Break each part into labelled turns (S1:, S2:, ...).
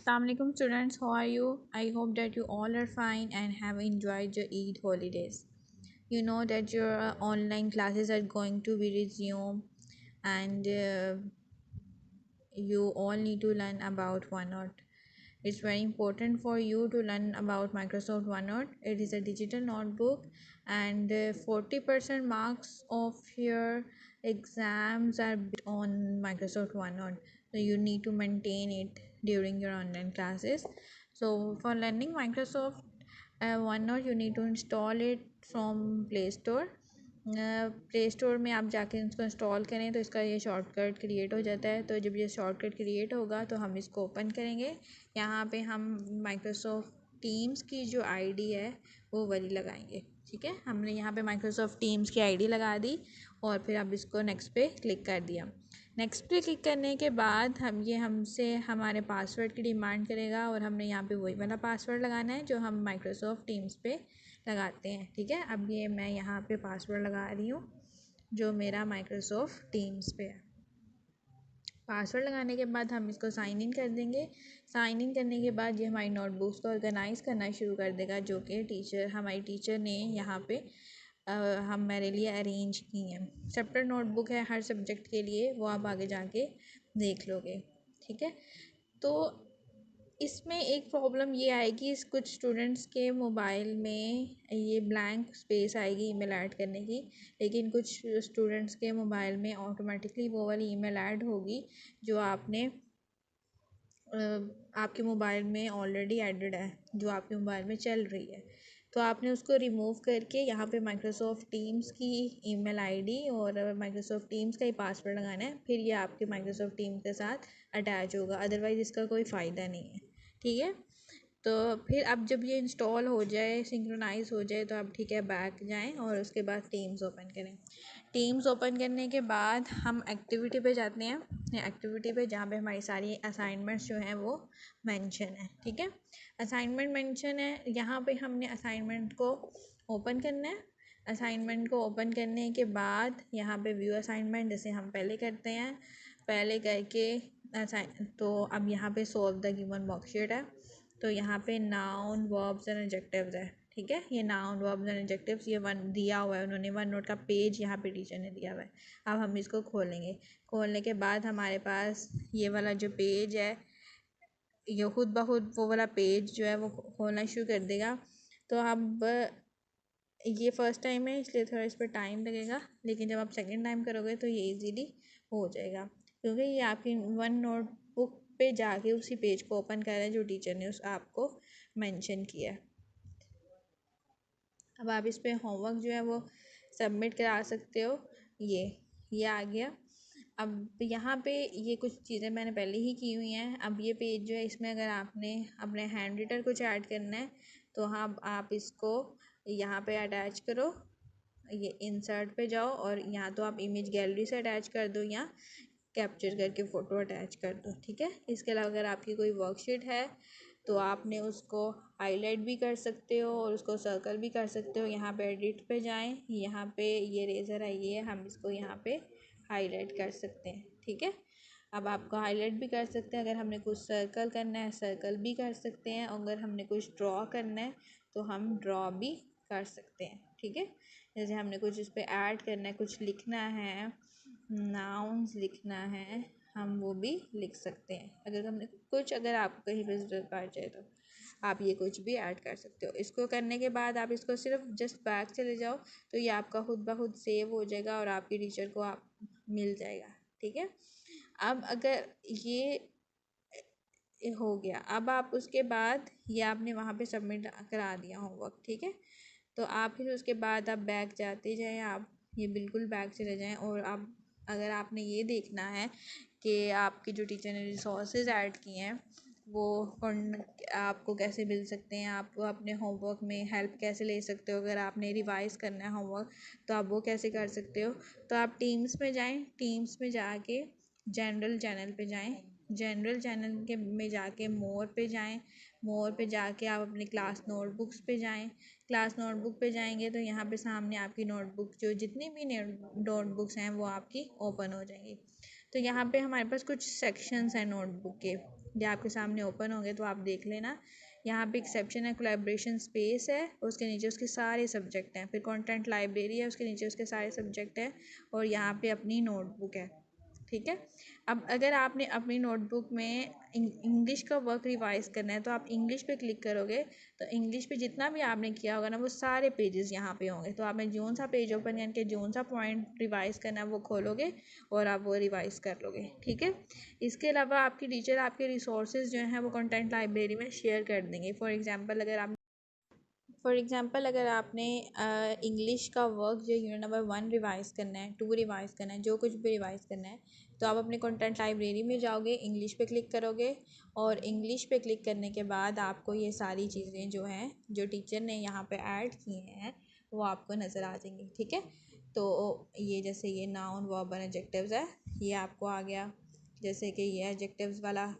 S1: Assalamualaikum students, how are you? I hope that you all are fine and have enjoyed your Eid holidays. You know that your online classes are going to be resumed, and you all need to learn about OneNote. It's very important for you to learn about Microsoft OneNote. It is a digital notebook, and 40% marks of your exams are based on Microsoft OneNote. So you need to maintain it during your online classes. So for learning Microsoft OneNote, you need to install it from Play Store. Play store में आप जाके इसको install करें तो इसका ये shortcut create हो जाता है। तो जब ये शॉर्टकट क्रिएट होगा तो हम इसको ओपन करेंगे। यहाँ पे हम माइक्रोसॉफ्ट टीम्स की जो आईडी है वो वाली लगाएंगे। ठीक है, हमने यहाँ पे माइक्रोसॉफ्ट टीम्स की आईडी लगा दी और फिर अब इसको नेक्स्ट पे क्लिक कर दिया। नेक्स्ट पे क्लिक करने के बाद हमसे हमारे पासवर्ड की डिमांड करेगा और हमने यहाँ पे वही वाला पासवर्ड लगाना है जो हम माइक्रोसॉफ्ट टीम्स पे लगाते हैं। ठीक है, अब ये मैं यहाँ पे पासवर्ड लगा रही हूँ जो मेरा माइक्रोसॉफ्ट टीम्स पे है। पासवर्ड लगाने के बाद हम इसको साइन इन कर देंगे। साइन इन करने के बाद ये हमारी नोटबुक्स को ऑर्गेनाइज़ करना शुरू कर देगा, जो कि हमारी टीचर ने यहाँ पे हम मेरे लिए अरेंज की हैं। सेपरेट नोटबुक है हर सब्जेक्ट के लिए, वो आप आगे जाके देख लोगे। ठीक है, तो इसमें एक प्रॉब्लम ये आएगी, कुछ स्टूडेंट्स के मोबाइल में ये ब्लैंक स्पेस आएगी ईमेल ऐड करने की, लेकिन कुछ स्टूडेंट्स के मोबाइल में ऑटोमेटिकली वो वाली ईमेल ऐड होगी जो आपके मोबाइल में ऑलरेडी एडेड है, जो आपके मोबाइल में चल रही है। तो आपने उसको रिमूव करके यहाँ पे माइक्रोसॉफ्ट टीम्स की ईमेल आईडी और माइक्रोसॉफ्ट टीम्स का ही पासवर्ड लगाना है, फिर ये आपके माइक्रोसॉफ्ट टीम के साथ अटैच होगा, अदरवाइज़ इसका कोई फ़ायदा नहीं है। ठीक है, तो फिर अब जब ये इंस्टॉल हो जाए, सिंक्रोनाइज हो जाए, तो आप ठीक है बैक जाएं और उसके बाद टीम्स ओपन करें। टीम्स ओपन करने के बाद हम एक्टिविटी पे जाते हैं। एक्टिविटी पे जहाँ पे हमारी सारी असाइनमेंट्स जो हैं वो मेंशन है। ठीक है, असाइनमेंट मेंशन है, यहाँ पे हमने असाइनमेंट को ओपन करना है। असाइनमेंट को ओपन करने के बाद यहाँ पे व्यू असाइनमेंट जैसे हम पहले करते हैं, पहले करके तो अब यहाँ पे सॉल्व द गिवन वर्कशीट है। तो यहाँ पे नाउन वर्ब्स एंड एडजेक्टिव्स है। ठीक है, ये नाउन वर्ब्स एंड एडजेक्टिव्स ये वन दिया हुआ है, उन्होंने वन नोट का पेज यहाँ पे टीचर ने दिया हुआ है। अब हम इसको खोलेंगे। खोलने के बाद हमारे पास ये वाला जो पेज है, ये खुद ब खुद वो वाला पेज जो है वो खोलना शुरू कर देगा। तो अब ये फ़र्स्ट टाइम है इसलिए थोड़ा इस पर टाइम लगेगा, लेकिन जब आप सेकेंड टाइम करोगे तो ये इजीली हो जाएगा, क्योंकि ये आपकी वन नोटबुक पे जाके उसी पेज को ओपन कर रहा है जो टीचर ने उस आपको मेंशन किया है। अब आप इस पर होमवर्क जो है वो सबमिट करा सकते हो। ये आ गया। अब यहाँ पे ये कुछ चीज़ें मैंने पहले ही की हुई हैं। अब ये पेज जो है, इसमें अगर आपने अपने हैंड रिटन कुछ ऐड करना है तो हाँ, आप इसको यहाँ पे अटैच करो, ये इंसर्ट पे जाओ और यहाँ तो आप इमेज गैलरी से अटैच कर दो या कैप्चर करके फ़ोटो अटैच कर दो। ठीक है, इसके अलावा अगर आपकी कोई वर्कशीट है तो आपने उसको हाईलाइट भी कर सकते हो और उसको सर्कल भी कर सकते हो। यहाँ पे एडिट पे जाएं, यहाँ पे ये रेज़र है, ये हम इसको यहाँ पे हाईलाइट कर सकते हैं। ठीक है, अब आपको हाईलाइट भी कर सकते हैं। अगर हमने कुछ सर्कल करना है सर्कल भी कर सकते हैं, अगर हमने कुछ ड्रॉ करना है तो हम ड्रॉ भी कर सकते हैं। ठीक है, जैसे हमने कुछ इस पर ऐड करना है, कुछ लिखना है, नाउन्स लिखना है, हम वो भी लिख सकते हैं। अगर आपको कहीं पर ज़रूरत पड़ जाए तो आप ये कुछ भी ऐड कर सकते हो। इसको करने के बाद आप इसको सिर्फ जस्ट बैक चले जाओ तो ये आपका खुद ब खुद सेव हो जाएगा और आपकी टीचर को आप मिल जाएगा। ठीक है, अब अगर ये हो गया, अब आप उसके बाद ये आपने वहाँ पे सबमिट करा दिया होमवर्क। ठीक है, तो आप फिर उसके बाद आप बैक जाते जाएँ, आप ये बिल्कुल बैक चले जाएँ और आप अगर आपने ये देखना है कि आपकी जो टीचर ने रिसोर्सेज ऐड किए हैं वो आपको कैसे मिल सकते हैं, आप अपने होमवर्क में हेल्प कैसे ले सकते हो, अगर आपने रिवाइज़ करना है होमवर्क तो आप वो कैसे कर सकते हो। तो आप टीम्स में जाएं, टीम्स में जाके जनरल चैनल पे जाएं, जनरल चैनल के में जाके मोर पे जाएं, मोर पे जाके आप अपने क्लास नोटबुक्स पे जाएं। क्लास नोटबुक पे जाएंगे तो यहाँ पे सामने आपकी नोटबुक जो जितनी भी नोटबुक्स हैं वो आपकी ओपन हो जाएंगी। तो यहाँ पे हमारे पास कुछ सेक्शंस हैं नोटबुक के। ये आपके सामने ओपन होंगे तो आप देख लेना। यहाँ पे एक सेक्शन है कोलैबोरेशन स्पेस है, उसके नीचे उसके सारे सब्जेक्ट हैं। फिर कंटेंट लाइब्रेरी है, उसके नीचे उसके सारे सब्जेक्ट हैं। और यहाँ पे अपनी नोटबुक है। ठीक है। अब अगर आपने अपनी नोटबुक में इंग्लिश का वर्क रिवाइज करना है तो आप इंग्लिश पे क्लिक करोगे तो इंग्लिश पे जितना भी आपने किया होगा ना वो सारे पेजेस यहाँ पे होंगे। तो आपने जोन सा पेज ओपन करके जोन सा पॉइंट रिवाइज करना है वो खोलोगे और आप वो रिवाइज कर लोगे। ठीक है। इसके अलावा आपकी टीचर आपके रिसोर्सेज जो हैं वो कंटेंट लाइब्रेरी में शेयर कर देंगे। फॉर एग्ज़ाम्पल अगर आपने इंग्लिश का वर्क जो यूनिट नंबर 1 रिवाइज़ करना है, 2 रिवाइज़ करना है, जो कुछ भी रिवाइज़ करना है तो आप अपने कंटेंट लाइब्रेरी में जाओगे, इंग्लिश पे क्लिक करोगे और इंग्लिश पे क्लिक करने के बाद आपको ये सारी चीज़ें जो हैं जो टीचर ने यहाँ पे ऐड किए हैं वो आपको नज़र आ जाएंगी। ठीक है। तो ये जैसे ये नाउन वर्ब एंड एडजेक्टिव्स है, ये आपको आ गया। जैसे कि ये एडजेक्टिव्स वाला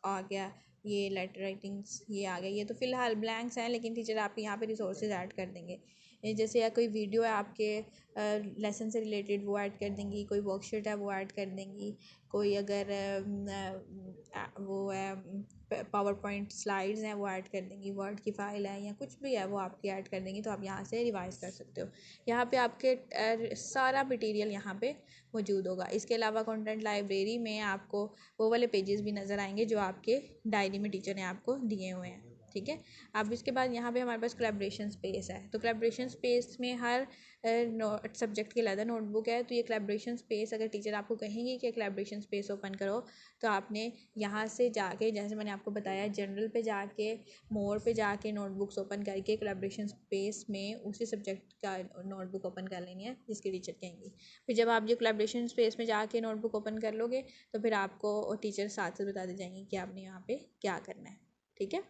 S1: आ गया, ये लेटर राइटिंग्स ये आ गए। ये तो फ़िलहाल ब्लैंक्स हैं लेकिन टीचर आपके यहाँ पे रिसोर्सेज ऐड कर देंगे। ये जैसे या कोई वीडियो है आपके लेसन से रिलेटेड वो ऐड कर देंगी, कोई वर्कशीट है वो ऐड कर देंगी, कोई अगर वो है पावर पॉइंट स्लाइड्स हैं वो ऐड कर देंगी, वर्ड की फ़ाइल है या कुछ भी है वो आपकी ऐड कर देंगी। तो आप यहाँ से रिवाइज़ कर सकते हो। यहाँ पे आपके सारा मटेरियल यहाँ पे मौजूद होगा। इसके अलावा कंटेंट लाइब्रेरी में आपको वो वाले पेजेस भी नज़र आएंगे जो आपके डायरी में टीचर ने आपको दिए हुए हैं। ठीक है। अब इसके बाद यहाँ पे हमारे पास कोलैबोरेशन स्पेस है। तो कोलैबोरेशन स्पेस में हर सब्जेक्ट की अलग नोटबुक है। तो ये कोलैबोरेशन स्पेस अगर टीचर आपको कहेंगे कि कोलैबोरेशन स्पेस ओपन करो तो आपने यहाँ से जाके जैसे मैंने आपको बताया जनरल पे जाके मोर पे जाके नोटबुक्स ओपन करके कोलैबोरेशन स्पेस में उसी सब्जेक्ट का नोटबुक ओपन कर लेनी है जिसकी टीचर कहेंगी। फिर जब आप ये कोलैबोरेशन स्पेस में जाके नोटबुक ओपन कर लोगे तो फिर आपको टीचर साथ से बता दी जाएंगी कि आपने यहाँ पे क्या करना है। ठीक है।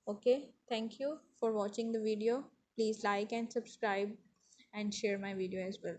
S1: Okay, thank you for watching the video. Please like and subscribe and share my video as well.